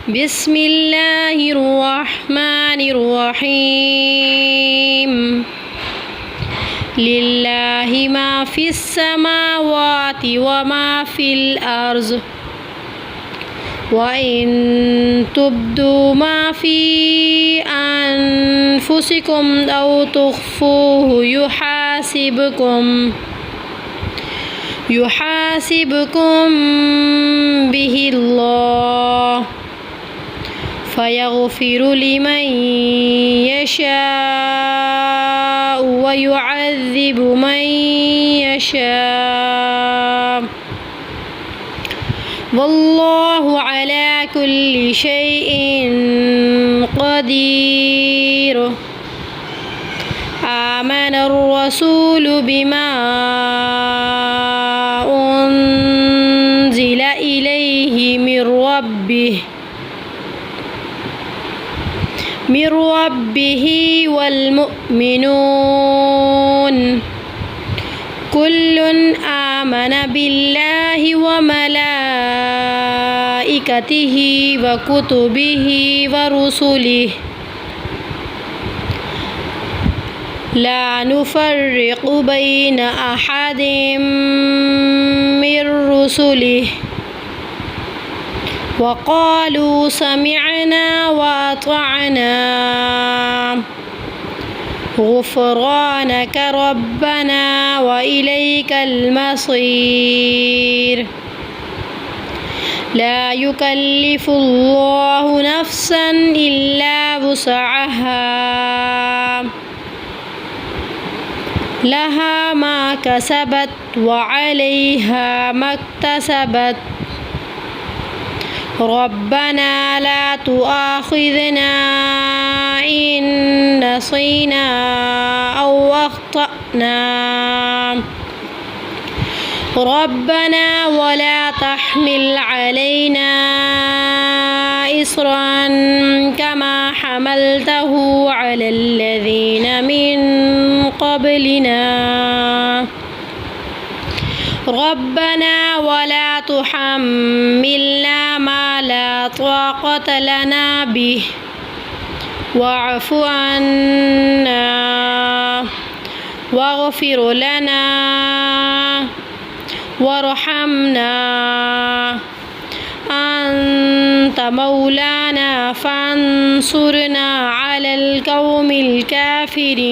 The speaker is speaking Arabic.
بسم الله الرحمن الرحيم لله ما في السماوات وما في الأرض وإن تبدوا ما في أنفسكم أو تخفوه يحاسبكم به الله فيغفر لمن يشاء ويعذب من يشاء والله على كل شيء قدير آمن الرسول بما أنزل إليه من ربه والمؤمنون كل آمن بالله وملائكته وكتبه ورسله لا نفرق بين أحد من رسله وقالوا سمعنا وأطعنا غفرانك ربنا وإليك المصير لا يكلف الله نفسا إلا وسعها لها ما كسبت وعليها ما اكتسبت ربنا لا تؤاخذنا إن نسينا أو أخطأنا ربنا ولا تحمل علينا إصرا كما حملته على الذين من قبلنا ربنا ولا تحملنا ما لا طاقة لنا به واعف عنا واغفر لنا وارحمنا أنت مولانا فانصرنا على القوم الكافرين.